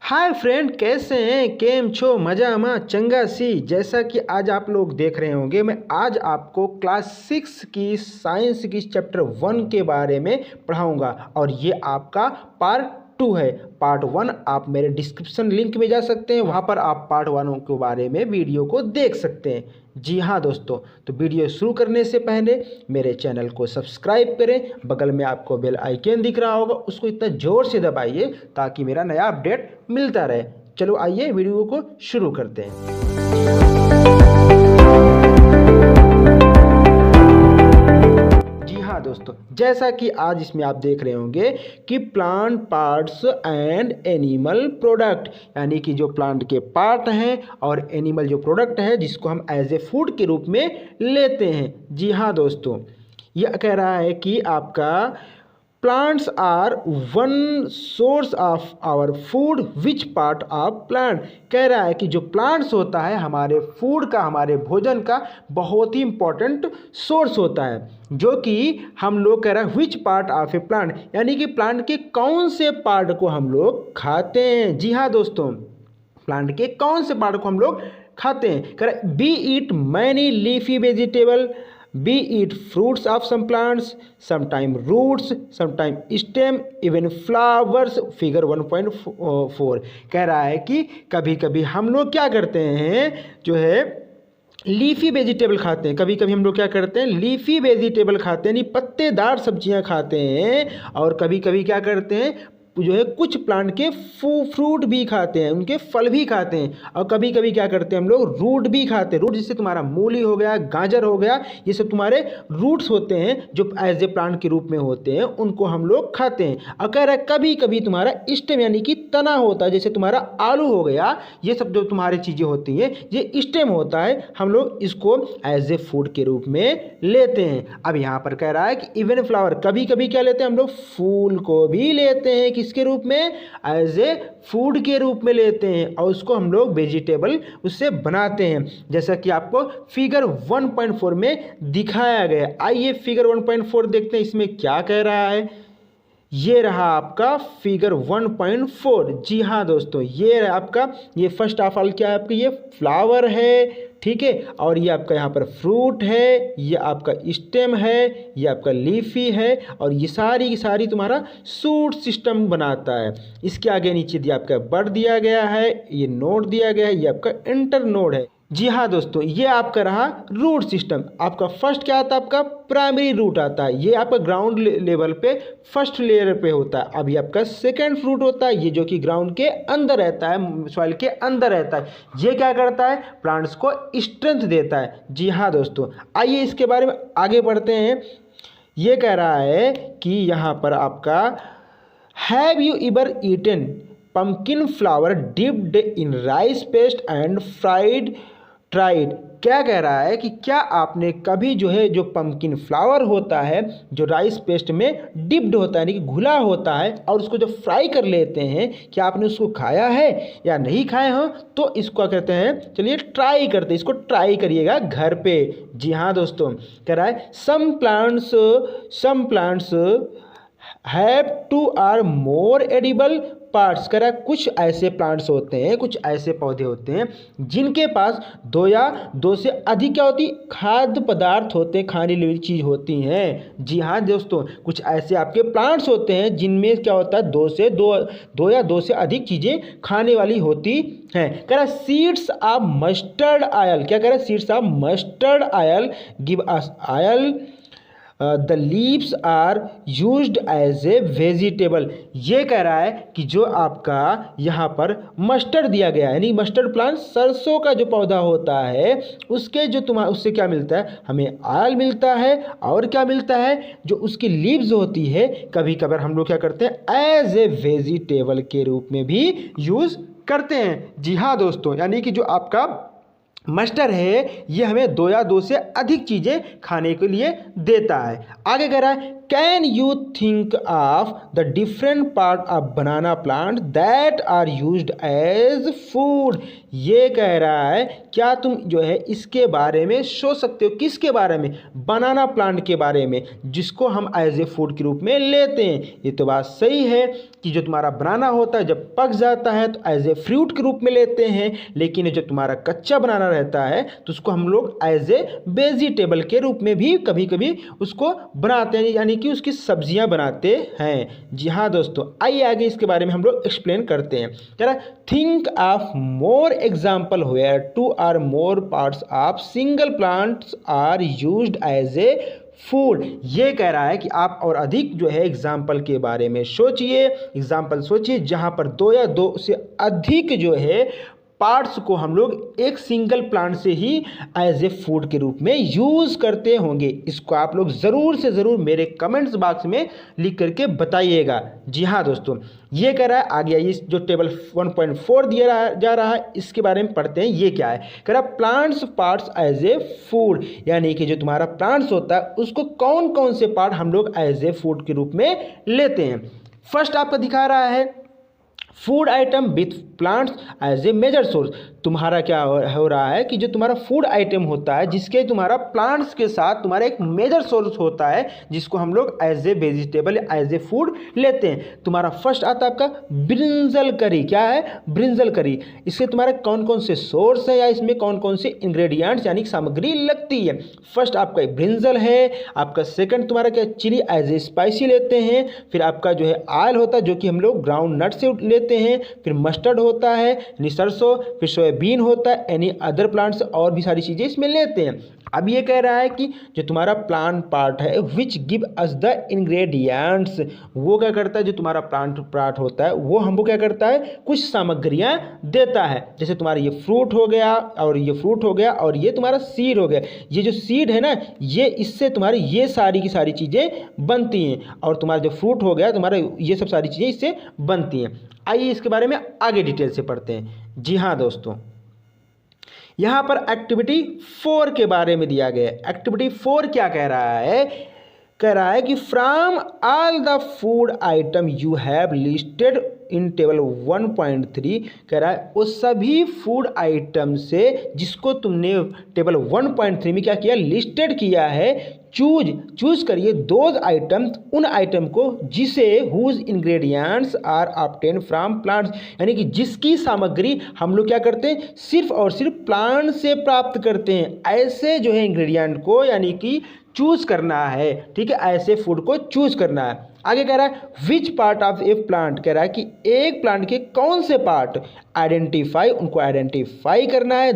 Hi friend, कैसे हैं? केम छो मजामा चंगा सी। जैसा कि आज आप लोग देख रहे होंगे, मैं आज आपको क्लास 6 की साइंस की चैप्टर 1 के बारे में पढ़ाऊंगा और ये आपका पार्ट 2 है। पार्ट 1 आप मेरे डिस्क्रिप्शन लिंक में जा सकते हैं, वहाँ पर आप पार्ट 1 के बारे में वीडियो को देख सकते हैं। जी हाँ दोस्तों, तो वीडियो शुरू करने से पहले मेरे चैनल को सब्सक्राइब करें। बगल में आपको बेल आइकन दिख रहा होगा, उसको इतना ज़ोर से दबाइए ताकि मेरा नया अपडेट मिलता रहे। चलो आइए वीडियो को शुरू करते हैं। दोस्तों, जैसा कि आज इसमें आप देख रहे होंगे कि plant parts and animal product, यानी कि जो प्लांट के पार्ट हैं और एनिमल जो प्रोडक्ट है जिसको हम एज ए फूड के रूप में लेते हैं। जी हाँ दोस्तों, यह कह रहा है कि आपका plants are one source of our food, which part of plant. कह रहा है कि जो प्लांट्स होता है हमारे फूड का, हमारे भोजन का बहुत ही इंपॉर्टेंट सोर्स होता है, जो कि हम लोग कह रहे हैं विच पार्ट ऑफ ए प्लांट, यानी कि प्लांट के कौन से पार्ट को हम लोग खाते हैं। जी हाँ दोस्तों, प्लांट के कौन से पार्ट को हम लोग खाते हैं। कह रहे we eat many leafy vegetable, we eat fruits of some plants, sometime roots, sometime stem, even flowers। Figure 1.4 कह रहा है कि कभी कभी हम लोग क्या करते हैं, जो है लीफी वेजिटेबल खाते हैं। कभी कभी हम लोग क्या करते हैं, लीफी वेजिटेबल खाते हैं, यानी पत्तेदार सब्जियां खाते हैं। और कभी कभी क्या करते हैं, जो है कुछ प्लांट के फ्रूट भी खाते हैं, उनके फल भी खाते हैं। और कभी कभी क्या करते हैं हम लोग, रूट भी खाते हैं। रूट जैसे तुम्हारा मूली हो गया, गाजर हो गया, ये सब तुम्हारे रूट्स होते हैं जो एज ए प्लांट के रूप में होते हैं, उनको हम लोग खाते हैं। और कह रहा है कभी कभी तुम्हारा स्टेम यानी कि तना होता है, जैसे तुम्हारा आलू हो गया, ये सब जो तुम्हारी चीज़ें होती हैं ये स्टेम होता है, हम लोग इसको एज ए फूड के रूप में लेते हैं। अब यहाँ पर कह रहा है कि इवन फ्लावर, कभी कभी क्या लेते हैं हम लोग, फूल को भी लेते हैं किसके रूप में, एज ए फूड के रूप में लेते हैं, और उसको हम लोग वेजिटेबल उससे बनाते हैं, जैसा कि आपको फिगर 1.4 में दिखाया गया। आइए फिगर 1.4 देखते हैं इसमें क्या कह रहा है। ये रहा आपका फिगर 1.4। जी हाँ दोस्तों, ये रहा आपका, ये फर्स्ट ऑफ ऑल क्या है आपका, ये फ्लावर है, ठीक है। और ये आपका यहाँ पर फ्रूट है, ये आपका स्टेम है, ये आपका लीफी है, और ये सारी की सारी तुम्हारा सूट सिस्टम बनाता है। इसके आगे नीचे दिया आपका बड दिया गया है, ये नोड दिया गया है, ये आपका इंटर नोड है। जी हाँ दोस्तों, ये आपका रहा रूट सिस्टम। आपका फर्स्ट क्या आता है, आपका प्राइमरी रूट आता है, ये आपका ग्राउंड लेवल पे फर्स्ट लेयर पे होता है। अभी आपका सेकेंड फ्रूट होता है, ये जो कि ग्राउंड के अंदर रहता है, सॉइल के अंदर रहता है। ये क्या करता है, प्लांट्स को स्ट्रेंथ देता है। जी हाँ दोस्तों, आइए इसके बारे में आगे बढ़ते हैं। ये कह रहा है कि यहाँ पर आपका have you ever eaten pumpkin flower dipped in rice paste and fried tried. क्या कह रहा है कि क्या आपने कभी जो है, जो पम्पकिन फ्लावर होता है जो राइस पेस्ट में डिप्ड होता है, यानी कि घुला होता है, और उसको जब फ्राई कर लेते हैं, क्या आपने उसको खाया है या नहीं खाए हो, तो इसको कहते हैं, चलिए ट्राई करते हैं, इसको ट्राई करिएगा घर पे। जी हाँ दोस्तों, कह रहा है some plants have two or more edible parts. कह रहा है कुछ ऐसे प्लांट्स होते हैं, कुछ ऐसे पौधे होते हैं जिनके पास दो या दो से अधिक क्या होती, खाद्य पदार्थ होते हैं, खाने वाली चीज़ होती हैं। जी हाँ दोस्तों, कुछ ऐसे आपके प्लांट्स होते हैं जिनमें क्या होता है, दो या दो से अधिक चीज़ें खाने वाली होती हैं। कह रहा है सीड्स ऑफ मस्टर्ड ऑयल। क्या कह रहा है, seeds of mustard oil give us oil, the leaves are used as a vegetable. ये कह रहा है कि जो आपका यहाँ पर मस्टर्ड दिया गया है, यानी मस्टर्ड प्लांट, सरसों का जो पौधा होता है, उसके जो उससे क्या मिलता है, हमें ऑयल मिलता है, और क्या मिलता है, जो उसकी लीव्स होती है, कभी कभार हम लोग क्या करते हैं, एज ए वेजिटेबल के रूप में भी यूज़ करते हैं। जी हाँ दोस्तों, यानी कि जो आपका मस्टर्ड है ये हमें दो या दो से अधिक चीज़ें खाने के लिए देता है। आगे कह रहा है can you think of the different part of banana plant that are used as food. ये कह रहा है क्या तुम जो है इसके बारे में सोच सकते हो, किसके बारे में, बनाना प्लांट के बारे में, जिसको हम एज ए फूड के रूप में लेते हैं। ये तो बात सही है कि जो तुम्हारा बनाना होता है जब पक जाता है तो एज ए फ्रूट के रूप में लेते हैं, लेकिन जो तुम्हारा कच्चा बनाना रहता है तो उसको हम लोग एज ए वेजिटेबल के रूप में भी कभी कभी उसको बनाते हैं, यानी कि उसकी सब्जियां बनाते हैं। जी हाँ दोस्तों, आइए आगे इसके बारे में हम लोग एक्सप्लेन करते हैं। कह रहा है think of more example where 2 or more parts of single plants are used as a food. ये कह रहा है कि आप और अधिक जो है एग्जाम्पल के बारे में सोचिए, एग्जाम्पल सोचिए जहाँ पर 2 या 2 से अधिक जो है पार्ट्स को हम लोग एक सिंगल प्लांट से ही एज ए फूड के रूप में यूज़ करते होंगे। इसको आप लोग ज़रूर से ज़रूर मेरे कमेंट्स बॉक्स में लिख करके बताइएगा। जी हाँ दोस्तों, ये कह रहा है आगे आइए जो टेबल 1.4 दिया जा रहा है इसके बारे में पढ़ते हैं। ये क्या है, कह रहा plants parts as a food, यानी कि जो तुम्हारा प्लांट्स होता है उसको कौन कौन से पार्ट हम लोग एज ए फूड के रूप में लेते हैं। फर्स्ट आपको दिखा रहा है food item with plants as a major source. तुम्हारा क्या हो रहा है कि जो तुम्हारा फूड आइटम होता है जिसके तुम्हारा प्लांट्स के साथ तुम्हारा एक मेजर सोर्स होता है जिसको हम लोग as a vegetable as a food लेते हैं। तुम्हारा फर्स्ट आता है आपका ब्रिंजल करी। क्या है, ब्रिंजल करी। इसके तुम्हारे कौन कौन से सोर्स है या इसमें कौन कौन से इंग्रेडिएंट्स यानी सामग्री लगती है। फर्स्ट आपका ब्रिंजल है, आपका सेकंड तुम्हारा क्या चिली एज ए स्पाइसी लेते हैं, फिर आपका जो है ऑयल होता है जो कि हम लोग ग्राउंड नट से लेते हैं, फिर मस्टर्ड होता है, सरसों, फिर सोयाबीन होता है, एनी अदर प्लांट्स और भी सारी चीज़ें इसमें लेते हैं। अब ये कह रहा है कि जो तुम्हारा प्लांट पार्ट है which give us the ingredients, वो क्या करता है, जो तुम्हारा प्लांट पार्ट होता है वो हमको क्या करता है, कुछ सामग्रियां देता है। जैसे तुम्हारा ये फ्रूट हो गया और ये फ्रूट हो गया और ये तुम्हारा सीड हो गया। ये जो सीड है ना, ये इससे तुम्हारी ये सारी की सारी चीज़ें बनती हैं, और तुम्हारा जो फ्रूट हो गया तुम्हारा ये सब सारी चीज़ें इससे बनती हैं। आइए इसके बारे में आगे डिटेल से पढ़ते हैं। जी हाँ दोस्तों, यहाँ पर एक्टिविटी 4 के बारे में दिया गया है। एक्टिविटी 4 क्या कह रहा है, कह रहा है कि from all the food item you have listed in table 1.3, कह रहा है वो सभी फूड आइटम से जिसको तुमने टेबल 1.3 में क्या किया, लिस्टेड किया है, चूज करिए दोज आइटम, उन आइटम को जिसे whose ingredients are obtain from plants, यानी कि जिसकी सामग्री हम लोग क्या करते हैं, सिर्फ और सिर्फ प्लांट से प्राप्त करते हैं। ऐसे जो है इंग्रेडिएंट को यानी कि चूज करना है, ठीक है, ऐसे फूड को चूज करना है। आगे कह रहा है विच पार्ट ऑफ ए प्लांट, कह रहा है कि एक प्लांट के कौन से पार्ट, आइडेंटिफाई, उनको आइडेंटिफाई करना है,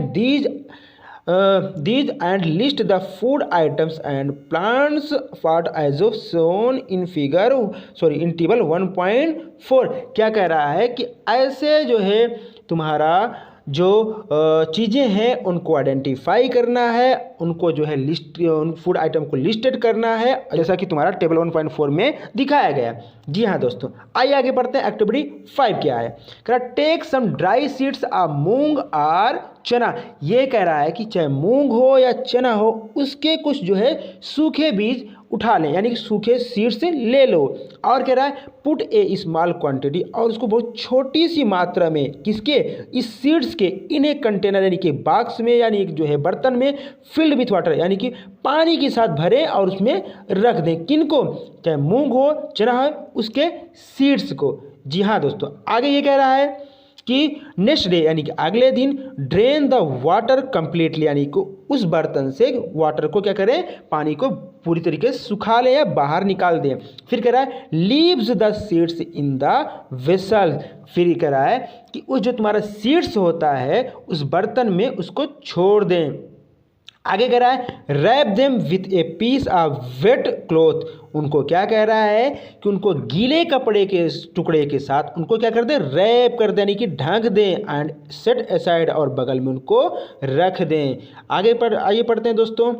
these and list the food items and plants part as of shown in in table 1.4। क्या कह रहा है कि ऐसे जो है तुम्हारा जो चीज़ें हैं उनको आइडेंटिफाई करना है, उनको जो है लिस्ट, उन फूड आइटम को लिस्टेड करना है, जैसा कि तुम्हारा टेबल 1.4 में दिखाया गया। जी हाँ दोस्तों, आइए आगे बढ़ते हैं। एक्टिविटी 5 क्या है, कह रहा take some dry seeds of moong और चना। ये कह रहा है कि चाहे मूंग हो या चना हो उसके कुछ जो है सूखे बीज उठा लें, यानी कि सूखे सीड से ले लो। और कह रहा है पुट ए स्मॉल क्वांटिटी, और उसको बहुत छोटी सी मात्रा में, किसके, इस सीड्स के, इन एक कंटेनर यानी कि बॉक्स में, यानी जो है बर्तन में, फिल्ड विथ वाटर यानी कि पानी के साथ भरें और उसमें रख दें। किनको, चाहे मूंग हो चना हो, उसके सीड्स को। जी हाँ दोस्तों, आगे ये कह रहा है कि नेक्स्ट डे यानी कि अगले दिन ड्रेन द वाटर कंप्लीटली, यानी कि उस बर्तन से वाटर को क्या करें, पानी को पूरी तरीके से सुखा लें या बाहर निकाल दें। फिर कह रहा है leaves the seeds in the vessel, फिर कह रहा है कि उस जो तुम्हारा सीड्स होता है उस बर्तन में उसको छोड़ दें। आगे कह रहा है wrap them with a piece of wet cloth, उनको क्या कह रहा है कि उनको गीले कपड़े के टुकड़े के साथ उनको क्या कर दें, रैप कर दें, यानी कि ढक दें, एंड सेट असाइड, और बगल में उनको रख दें। आगे आइए पढ़ते हैं दोस्तों।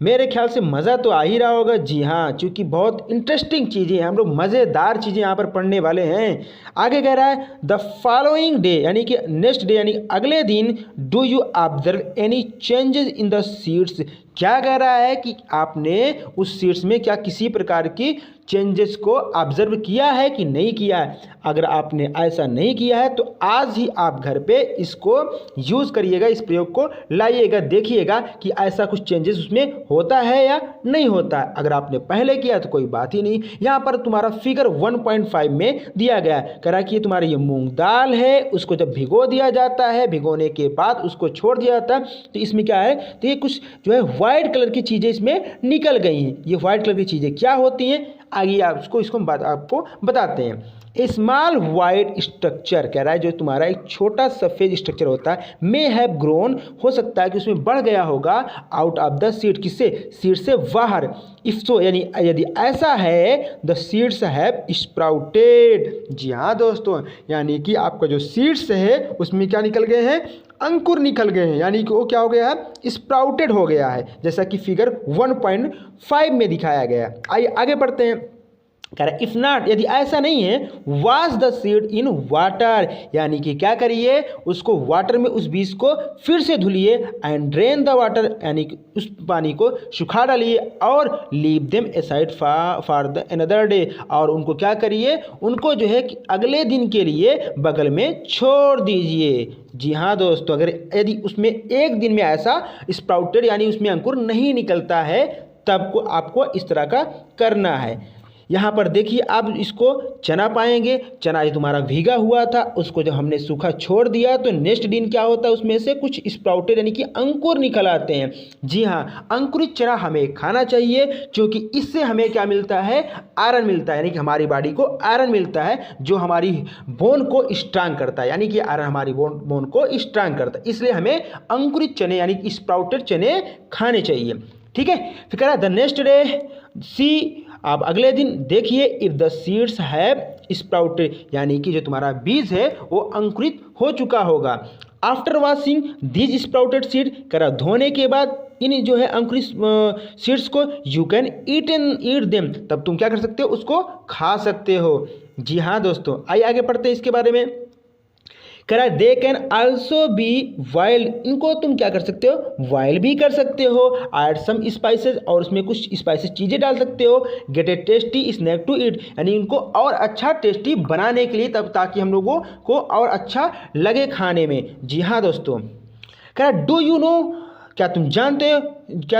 मेरे ख्याल से मज़ा तो आ ही रहा होगा। जी हाँ, क्योंकि बहुत इंटरेस्टिंग चीज़ें हम लोग मज़ेदार चीज़ें यहाँ पर पढ़ने वाले हैं। आगे कह रहा है द फॉलोइंग डे, यानी कि नेक्स्ट डे यानी अगले दिन, do you observe any changes in the seeds, क्या कह रहा है कि आपने उस सीड्स में क्या किसी प्रकार की चेंजेस को ऑब्जर्व किया है कि नहीं किया है। अगर आपने ऐसा नहीं किया है तो आज ही आप घर पे इसको यूज़ करिएगा, इस प्रयोग को लाइएगा, देखिएगा कि ऐसा कुछ चेंजेस उसमें होता है या नहीं होता है। अगर आपने पहले किया तो कोई बात ही नहीं। यहाँ पर तुम्हारा फिगर 1.5 में दिया गया है, कह रहा है कि तुम्हारी ये मूंग दाल है, उसको जब भिगो दिया जाता है, भिगोने के बाद उसको छोड़ दिया जाता है, तो इसमें क्या है, तो ये कुछ जो है वाइट कलर की चीज़ें इसमें निकल गई हैं। ये वाइट कलर की चीज़ें क्या होती हैं, आगे आपको आपको बताते हैं। स्मॉल वाइट स्ट्रक्चर कह रहा है, जो तुम्हारा एक छोटा सफ़ेद स्ट्रक्चर होता है, मे हैव ग्रोन, हो सकता है कि उसमें बढ़ गया होगा, आउट ऑफ द सीड, किससे, सीड से बाहर। इफ सो, यानी यदि ऐसा है, द सीड्स हैव स्प्राउटेड। जी हाँ दोस्तों, यानी कि आपका जो सीड्स है उसमें क्या निकल गए हैं, अंकुर निकल गए हैं, यानी कि वो क्या हो गया है, स्प्राउटेड हो गया है, जैसा कि फिगर 1.5 में दिखाया गया है। आइए आगे बढ़ते हैं। कह रहा है इफ नॉट, यदि ऐसा नहीं है, wash the seed in water, यानी कि क्या करिए, उसको वाटर में उस बीज को फिर से धुलिए, एंड ड्रेन द वाटर, यानी कि उस पानी को सुखा डालिए, और leave them aside for the another day, और उनको क्या करिए, उनको जो है कि अगले दिन के लिए बगल में छोड़ दीजिए। जी हाँ दोस्तों, अगर यदि उसमें एक दिन में ऐसा स्प्राउटेड यानी उसमें अंकुर नहीं निकलता है, तब को आपको इस तरह का करना है। यहाँ पर देखिए आप इसको चना पाएंगे, चना ये तुम्हारा भीगा हुआ था, उसको जब हमने सूखा छोड़ दिया तो नेक्स्ट दिन क्या होता है, उसमें से कुछ स्प्राउटेड यानी कि अंकुर निकल आते हैं। जी हाँ, अंकुरित चना हमें खाना चाहिए, क्योंकि इससे हमें क्या मिलता है, आयरन मिलता है, यानी कि हमारी बॉडी को आयरन मिलता है, जो हमारी बोन को स्ट्रांग करता है, यानी कि आयरन हमारी बोन को स्ट्रांग करता है। इसलिए हमें अंकुरित चने यानी कि स्प्राउटेड चने खाने चाहिए। ठीक है, फिर कह रहा है द नेक्स्ट डे सी, आप अगले दिन देखिए, if the seeds have sprouted, यानी कि जो तुम्हारा बीज है वो अंकुरित हो चुका होगा। After washing these sprouted seed, करा धोने के बाद इन जो है अंकुरित सीड्स को यू कैन ईट देम, तब तुम क्या कर सकते हो, उसको खा सकते हो। जी हाँ दोस्तों, आइए आगे पढ़ते हैं इसके बारे में। कह रहा है they can also be wild, इनको तुम क्या कर सकते हो, वाइल्ड भी कर सकते हो। ऐड सम स्पाइसेस, और उसमें कुछ स्पाइसेस चीज़ें डाल सकते हो। Get a tasty snack to eat, यानी इनको और अच्छा टेस्टी बनाने के लिए, तब ताकि हम लोगों को और अच्छा लगे खाने में। जी हाँ दोस्तों, कह रहा डू यू नो, क्या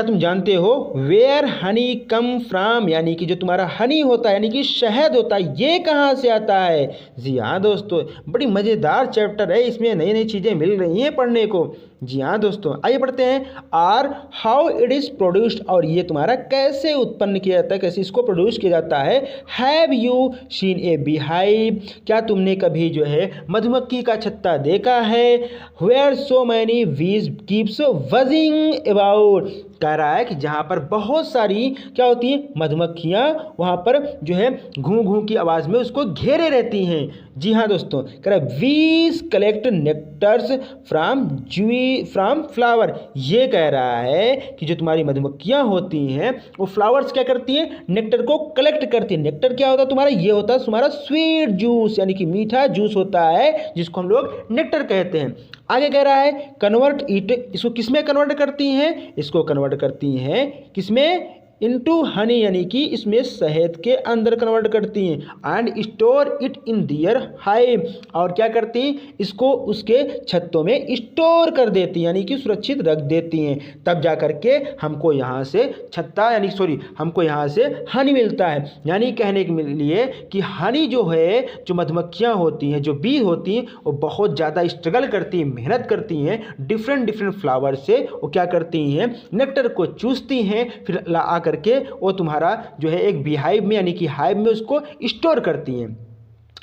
तुम जानते हो वेयर हनी कम फ्राम, यानी कि जो तुम्हारा हनी होता है यानी कि शहद होता है, ये कहाँ से आता है। जी हाँ दोस्तों, बड़ी मज़ेदार चैप्टर है, इसमें नई नई चीज़ें मिल रही हैं पढ़ने को। जी हाँ दोस्तों, आइए पढ़ते हैं। Are how it is produced, और ये तुम्हारा कैसे उत्पन्न किया जाता है, कैसे इसको प्रोड्यूस किया जाता है। Have you seen A bee hive, क्या तुमने कभी जो है मधुमक्खी का छत्ता देखा है। वेयर सो मैनी बीज कीप्स बजिंग अबाउट, कह रहा है कि जहाँ पर बहुत सारी क्या होती हैं, मधुमक्खियाँ वहाँ पर जो है घूं घूं की आवाज़ में उसको घेरे रहती हैं। जी हाँ दोस्तों, कह रहा है वीज कलेक्ट नेक्टर्स फ्राम फ्लावर, ये कह रहा है कि जो तुम्हारी मधुमक्खियाँ होती हैं वो फ्लावर्स क्या करती हैं, नेक्टर को कलेक्ट करती हैं। नेक्टर क्या होता है तुम्हारा, ये होता है तुम्हारा स्वीट जूस, यानी कि मीठा जूस होता है, जिसको हम लोग नेक्टर कहते हैं। आगे कह रहा है कन्वर्ट इट, इसको किसमें कन्वर्ट करती हैं, इसको कन्वर्ट करती हैं किसमें, इनटू हनी, यानी कि इसमें शहद के अंदर कन्वर्ट करती हैं। And store it in their hive, और क्या करती हैं, इसको उसके छत्तों में स्टोर कर देती हैं, यानी कि सुरक्षित रख देती हैं। तब जा करके हमको यहाँ से छत्ता यानी हमको यहाँ से हनी मिलता है। यानी कहने के लिए कि हनी जो है, जो मधुमक्खियाँ होती हैं, जो बी होती हैं, वो बहुत ज़्यादा स्ट्रगल करती हैं, मेहनत करती हैं, डिफरेंट फ्लावर से वो क्या करती हैं, नेक्टर को चूसती हैं, फिर ला करके वो तुम्हारा जो है एक बीहाइव में यानी कि हाइव में उसको स्टोर करती हैं।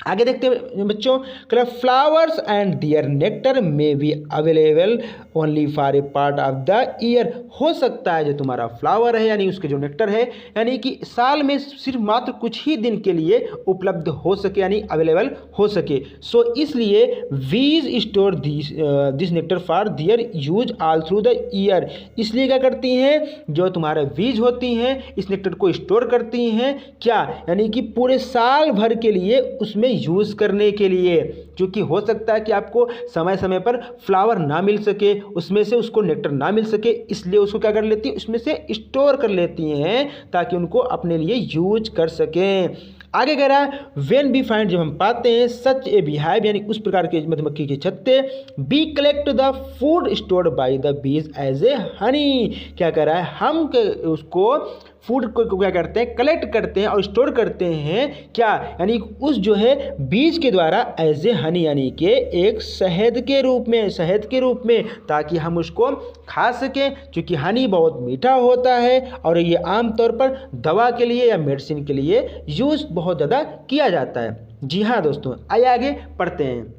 आगे देखते हैं बच्चों, flowers and their nectar may be available only for a part of the year, हो सकता है जो तुम्हारा फ्लावर है यानी उसके जो नेक्टर है यानी कि साल में सिर्फ मात्र कुछ ही दिन के लिए उपलब्ध हो सके, यानी अवेलेबल हो सके। सो इसलिए bees store this nectar for their use all through the year, इसलिए क्या करती हैं, जो तुम्हारा बीज होती हैं इस नेक्टर को स्टोर करती हैं, क्या यानी कि पूरे साल भर के लिए उसमें यूज़ करने के लिए, क्योंकि हो सकता है कि आपको समय समय पर फ्लावर ना मिल सके, उसमें से उसको नेक्टर ना मिल सके, इसलिए उसको क्या कर लेती है, उसमें से स्टोर कर लेती हैं ताकि उनको अपने लिए यूज कर सकें। आगे कह रहा है वेन बी फाइंड, जब हम पाते हैं सच ए बिहाइव यानी उस प्रकार के मधुमक्खी के छत्ते, we collect the food stored by the bees as a honey. क्या कह रहा है, हम उसको फूड को क्या करते हैं, कलेक्ट करते हैं और स्टोर करते हैं क्या, यानी उस जो है बीज के द्वारा एज ए हनी यानी कि एक शहद के रूप में, ताकि हम उसको खा सकें, क्योंकि हनी बहुत मीठा होता है और ये आमतौर पर दवा के लिए या मेडिसिन के लिए यूज़ बहुत ज़्यादा किया जाता है। जी हाँ दोस्तों, आइए आगे पढ़ते हैं।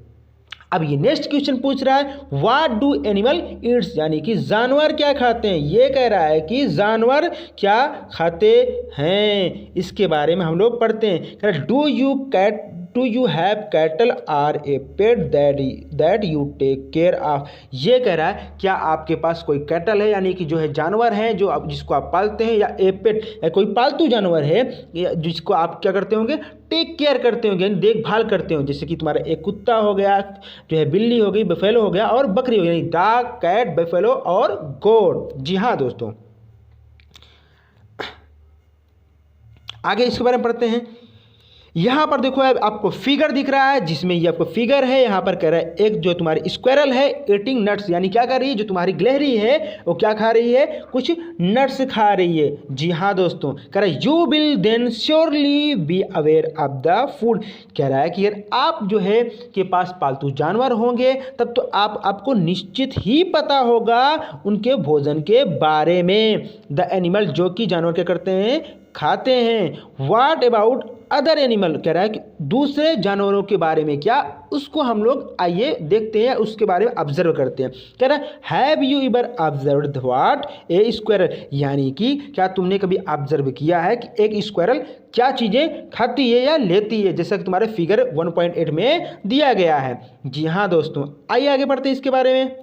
अब ये नेक्स्ट क्वेश्चन पूछ रहा है व्हाट डू एनिमल ईट्स, यानी कि जानवर क्या खाते हैं। ये कह रहा है कि जानवर क्या खाते हैं, इसके बारे में हम लोग पढ़ते हैं। कह रहा है do you have cattle or a pet that you take care of. ये कह रहा है क्या आपके पास कोई कैटल है, यानी कि जो है जानवर हैं जो जिसको आप पालते हैं, या ए पेट या कोई पालतू जानवर है जिसको आप क्या करते होंगे, टेक केयर करते होंगे, यानी देखभाल करते होंगे। जैसे कि तुम्हारा एक कुत्ता हो गया, जो है बिल्ली हो गई, बफेलो हो गया और बकरी हो गई, यानी डॉग, कैट, बफेलो और गोट। जी हाँ दोस्तों, आगे इसके बारे में पढ़ते हैं। यहाँ पर देखो आपको फिगर दिख रहा है, जिसमें ये आपको फिगर है, यहाँ पर कह रहा है एक जो तुम्हारी स्क्वायरल है ईटिंग नट्स, यानी क्या कर रही है, जो तुम्हारी गिलहरी है वो क्या खा रही है, कुछ नट्स खा रही है। जी हाँ दोस्तों, कह रहा है you will then surely be aware of the food. कह रहा है कि यार आप जो है के पास पालतू जानवर होंगे तब तो आपको निश्चित ही पता होगा उनके भोजन के बारे में। द एनिमल, जो कि जानवर क्या करते हैं, खाते हैं। व्हाट अबाउट अदर एनिमल, कह रहा है कि दूसरे जानवरों के बारे में क्या, उसको हम लोग आइए देखते हैं, उसके बारे में ऑब्जर्व करते हैं। कह रहा है have you ever observed what A squirrel, यानी कि क्या तुमने कभी ऑब्जर्व किया है कि एक स्क्वायरल क्या चीज़ें खाती है या लेती है, जैसा कि तुम्हारे फिगर 1.8 में दिया गया है। जी हाँ दोस्तों, आइए आगे बढ़ते हैं इसके बारे में।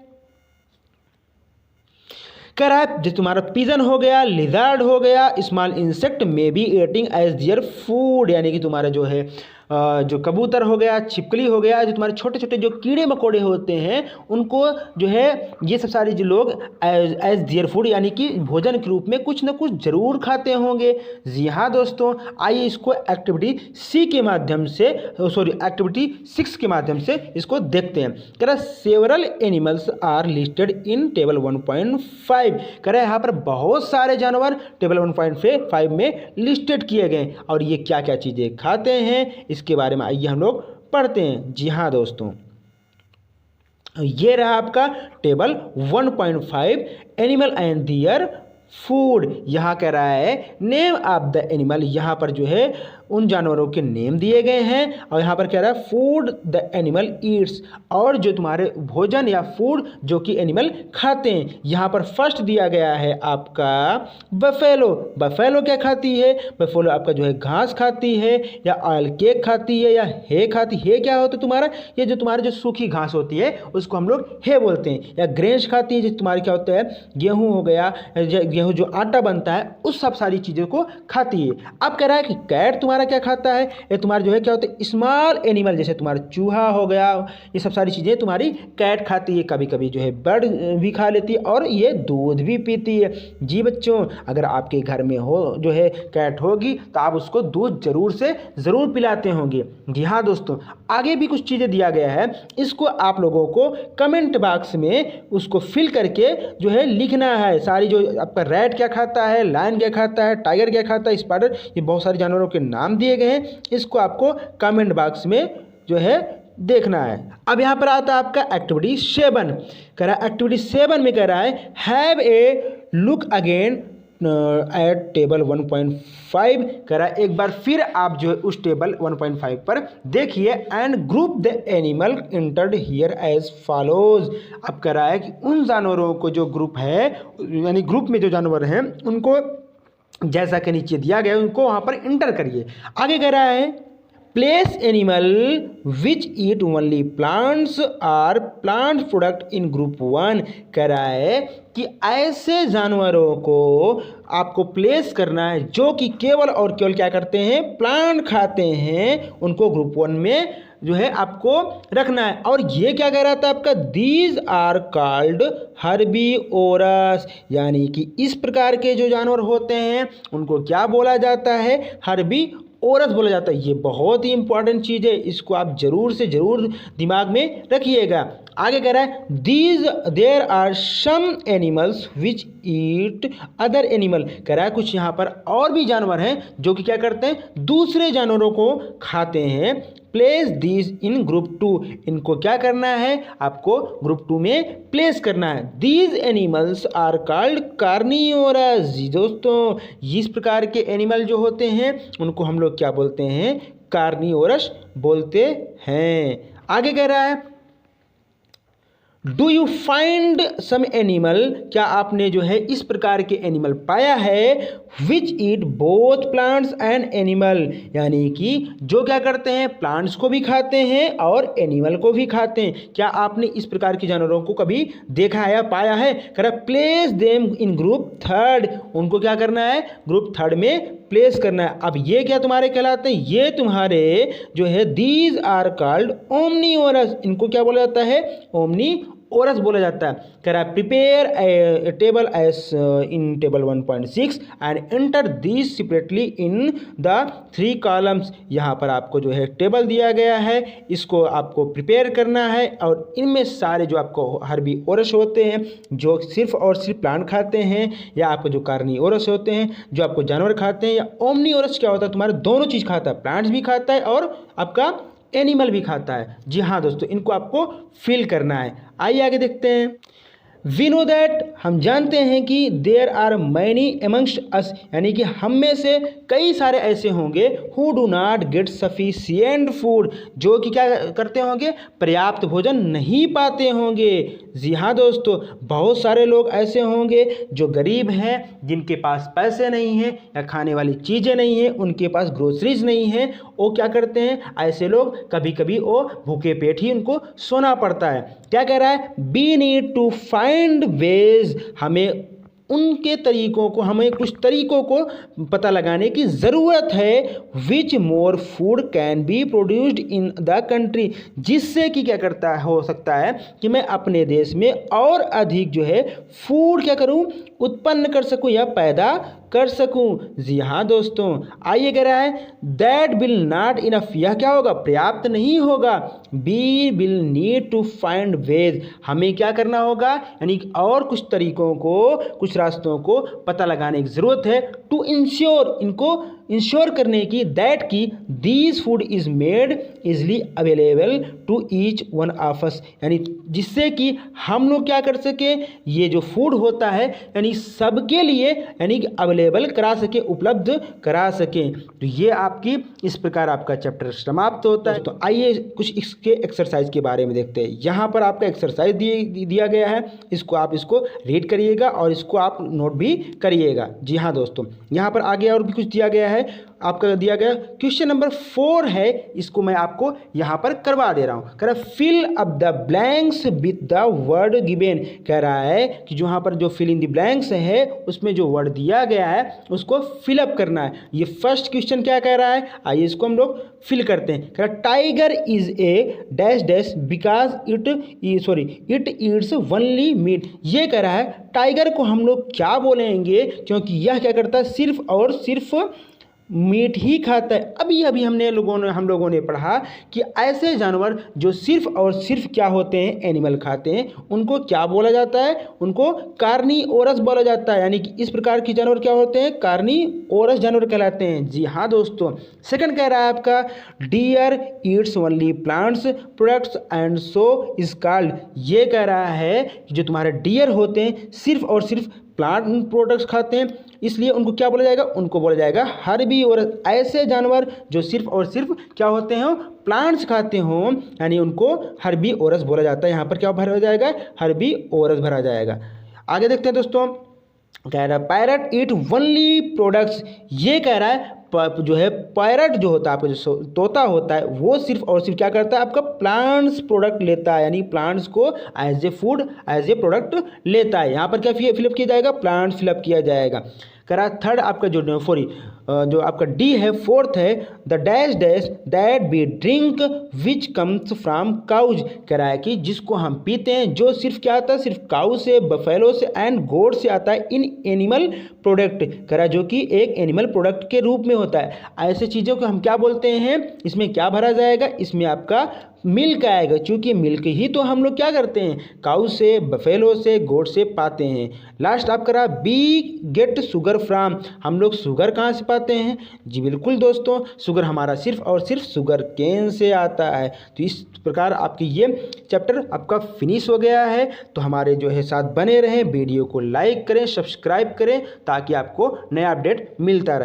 कह रहा है जो तुम्हारा पिजन हो गया, लिजार्ड हो गया, small insect may be eating as their food, यानी कि तुम्हारा जो है जो कबूतर हो गया, छिपकली हो गया, जो तुम्हारे छोटे छोटे जो कीड़े मकोड़े होते हैं उनको जो है ये सब सारे जो लोग एज दियर फूड यानी कि भोजन के रूप में कुछ ना कुछ जरूर खाते होंगे। जी हाँ दोस्तों, आइए इसको एक्टिविटी सी के माध्यम से एक्टिविटी 6 के माध्यम से इसको देखते हैं। कह रहा several animals are listed in table 1.5। कह रहा है यहाँ पर बहुत सारे जानवर टेबल 1.5 में लिस्टेड किए गए और ये क्या क्या चीज़ें खाते हैं इसके बारे में आइए हम लोग पढ़ते हैं। जी हाँ दोस्तों, ये रहा आपका table 1.5 animal and their food. यहाँ कह रहा है नेम ऑफ द एनिमल, यहाँ पर जो है उन जानवरों के नेम दिए गए हैं और यहाँ पर कह रहा है फूड द एनिमल ईट्स, और जो तुम्हारे भोजन या फूड जो कि एनिमल खाते हैं। यहाँ पर फर्स्ट दिया गया है आपका बफेलो। बफेलो क्या खाती है, बफेलो आपका जो है घास खाती है या ऑयल केक खाती है या हे खाती है। क्या होता है तुम्हारा, ये जो तुम्हारी जो सूखी घास होती है उसको हम लोग हे बोलते हैं, या ग्रेन्स खाती है, जो तुम्हारी क्या होता है गेहूँ हो गया, गेहूँ जो आटा बनता है उस सब सारी चीज़ों को खाती है। अब कह रहा है कि कैट तुम्हारा क्या खाता है, ये तुम्हारा जो है क्या होता है स्मॉल एनिमल, जैसे तुम्हारा चूहा हो गया, ये सब सारी चीज़ें तुम्हारी कैट खाती है। कभी कभी जो है बर्ड भी खा लेती है और ये दूध भी पीती है। जी बच्चों, अगर आपके घर में हो जो है कैट होगी तो आप उसको दूध ज़रूर पिलाते होंगे। जी हाँ दोस्तों, आगे भी कुछ चीज़ें दिया गया है, इसको आप लोगों को कमेंट बॉक्स में उसको फिल करके जो है लिखना है। सारी जो आपका रैट क्या खाता है, लायन क्या खाता है, टाइगर क्या खाता है, स्पाइडर, ये बहुत सारे जानवरों के नाम दिए गए हैं, इसको आपको कमेंट बॉक्स में जो है देखना है। अब यहाँ पर आता है आपका एक्टिविटी 7। कह रहा है एक्टिविटी 7 में कह रहा है have a look again at table 1.5। कह रहा है एक बार फिर आप जो है उस टेबल 1.5 पर देखिए and group the animal entered here as follows. अब कह रहा है कि उन जानवरों को जो ग्रुप है, यानी ग्रुप में जो जानवर हैं उनको जैसा कि नीचे दिया गया उनको वहाँ पर इंटर करिए। आगे कह रहा है place animal which eat only plants or plant product in group 1। कह रहा है कि ऐसे जानवरों को आपको प्लेस करना है जो कि केवल और केवल क्या करते हैं, प्लांट खाते हैं, उनको ग्रुप 1 में जो है आपको रखना है। और ये क्या कह रहा था आपका, दीज आर कॉल्ड हर्बीवोरस, यानी कि इस प्रकार के जो जानवर होते हैं उनको क्या बोला जाता है, हर्बीवोरस बोला जाता है। ये बहुत ही इंपॉर्टेंट चीज़ है, इसको आप जरूर से जरूर दिमाग में रखिएगा। आगे कह रहा है these there are some animals which eat other animal. कह रहा है कुछ यहाँ पर और भी जानवर हैं जो कि क्या करते हैं, दूसरे जानवरों को खाते हैं। प्लेस दीज इन ग्रुप 2, इनको क्या करना है, आपको ग्रुप 2 में प्लेस करना है। These animals are called carnivorous. जी दोस्तों, इस प्रकार के एनिमल जो होते हैं उनको हम लोग क्या बोलते हैं, कार्निवोरस बोलते हैं। आगे कह रहा है do you find some animal, क्या आपने जो है इस प्रकार के एनिमल पाया है, which eat both plants and animal, यानी कि जो क्या करते हैं, प्लांट्स को भी खाते हैं और एनिमल को भी खाते हैं। क्या आपने इस प्रकार के जानवरों को कभी देखा है या पाया है। कह रहा प्लेस देम इन ग्रुप 3, उनको क्या करना है, ग्रुप 3 में प्लेस करना है। अब ये क्या तुम्हारे कहलाते हैं, ये तुम्हारे जो है दीज आर कॉल्ड ओमनीवोरस, इनको क्या बोला जाता है, ओमनीवोरस बोला जाता है। कह रहा है prepare a table S in table 1.6 and enter these separately in the 3 columns. यहाँ पर आपको जो है टेबल दिया गया है, इसको आपको प्रिपेयर करना है और इनमें सारे जो आपको हर्बीवोरस होते हैं जो सिर्फ और सिर्फ प्लांट खाते हैं, या आपको जो कार्निवोरस होते हैं जो आपको जानवर खाते हैं, या ओमनीवोरस क्या होता है, तुम्हारे दोनों चीज़ खाता है, प्लांट्स भी खाता है और आपका एनिमल भी खाता है। जी हाँ दोस्तों, इनको आपको फिल करना है। आइए आगे देखते हैं। वी नो दैट, हम जानते हैं कि देयर आर मैनी एमंगस्ट अस, यानी कि हम में से कई सारे ऐसे होंगे who do not gate sufficient food, जो कि क्या करते होंगे, पर्याप्त भोजन नहीं पाते होंगे। जी हाँ दोस्तों, बहुत सारे लोग ऐसे होंगे जो गरीब हैं, जिनके पास पैसे नहीं हैं या खाने वाली चीज़ें नहीं हैं, उनके पास ग्रोसरीज नहीं हैं। वो क्या करते हैं, ऐसे लोग कभी कभी वो भूखे पेट ही उनको सोना पड़ता है। क्या कह रहा है, we need to find ways, हमें उनके तरीकों को, हमें कुछ तरीकों को पता लगाने की ज़रूरत है। Which more food can be produced in the country, जिससे कि क्या करता है, हो सकता है कि मैं अपने देश में और अधिक जो है फूड क्या करूं, उत्पन्न कर सकूं या पैदा कर सकूं। जी हाँ दोस्तों, आइए कह रहा है दैट विल नॉट इनफ, यह क्या होगा, पर्याप्त नहीं होगा। We will need to find ways, हमें क्या करना होगा, यानी और कुछ तरीकों को, कुछ रास्तों को पता लगाने की ज़रूरत है। टू इंश्योर, इनको इंश्योर करने की, दैट की these food is made easily available to each one of us, यानी जिससे कि हम लोग क्या कर सकें, ये जो फूड होता है यानी सबके लिए, यानी कि अवेलेबल करा सके, उपलब्ध करा सकें। तो ये आपकी इस प्रकार आपका चैप्टर समाप्त होता है। तो आइए कुछ इसके एक्सरसाइज के बारे में देखते हैं। यहाँ पर आपका एक्सरसाइज दिया गया है, इसको रीड करिएगा और इसको आप नोट भी करिएगा। जी हाँ दोस्तों, यहाँ पर आगे और भी कुछ दिया गया है, आपका दिया गया क्वेश्चन नंबर 4 है, इसको मैं आपको यहाँ पर करवा दे रहा हूँ। कह रहा है fill up the blanks with the word given, कह रहा है कि जो यहाँ पर जो फिल इन द ब्लैंक्स है उसमें जो वर्ड दिया गया है उसको फिलअप करना है। ये फर्स्ट क्वेश्चन क्या कह रहा है, आइए इसको हम लोग फिल करते हैं। कह रहा tiger is a dash dash because it eats only meat, ये कह रहा है टाइगर को हम लोग क्या बोलेंगे, क्योंकि यह क्या करता है, सिर्फ और सिर्फ मीट ही खाता है। अभी हम लोगों ने पढ़ा कि ऐसे जानवर जो सिर्फ और सिर्फ क्या होते हैं, एनिमल खाते हैं, उनको क्या बोला जाता है, उनको कार्निवोरस बोला जाता है। यानी कि इस प्रकार के जानवर क्या होते हैं, कार्निवोरस जानवर कहलाते हैं। जी हाँ दोस्तों, सेकंड कह रहा है आपका deer eats only plants products and so is called, ये कह रहा है कि जो तुम्हारे डियर होते हैं सिर्फ और सिर्फ प्लांट प्रोडक्ट्स खाते हैं, इसलिए उनको क्या बोला जाएगा, उनको बोला जाएगा हर्बीवोरस। ऐसे जानवर जो सिर्फ और सिर्फ क्या होते हैं, प्लांट्स खाते हों, यानी उनको हर्बीवोरस बोला जाता है। यहाँ पर क्या भरा जाएगा, हर्बीवोरस भरा जाएगा। आगे देखते हैं दोस्तों, कह रहा है पैरट ईट ओनली प्रोडक्ट्स, ये कह रहा है जो है पैरट जो होता है आपका जो तोता होता है वो सिर्फ और सिर्फ क्या करता है आपका प्लांट्स प्रोडक्ट लेता है, यानी प्लांट्स को as a food as a product लेता है। यहाँ पर क्या फिलअप किया जाएगा, प्लांट्स फिलअप किया जाएगा। कह रहा है थर्ड आपका जो आपका डी है, फोर्थ है the dash dash that we drink which comes from cows, कह रहा है कि जिसको हम पीते हैं जो सिर्फ क्या आता है, सिर्फ काउ से, बफेलो से एंड गोट से आता है इन एनिमल प्रोडक्ट, कह रहा है जो कि एक एनिमल प्रोडक्ट के रूप में होता है। ऐसे चीज़ों को हम क्या बोलते हैं, इसमें क्या भरा जाएगा, इसमें आपका मिल्क आएगा, क्योंकि मिल्क ही तो हम लोग क्या करते हैं काउ से, बफेलो से, गोट से पाते हैं। लास्ट आप करा बी गेट शुगर फ्राम, हम लोग शुगर कहाँ से पाते हैं, जी बिल्कुल दोस्तों शुगर हमारा सिर्फ और सिर्फ शुगर केन से आता है। तो इस प्रकार आपकी ये चैप्टर आपका फिनिश हो गया है। तो हमारे जो है साथ बने रहें, वीडियो को लाइक करें, सब्सक्राइब करें ताकि आपको नया अपडेट मिलता रहे।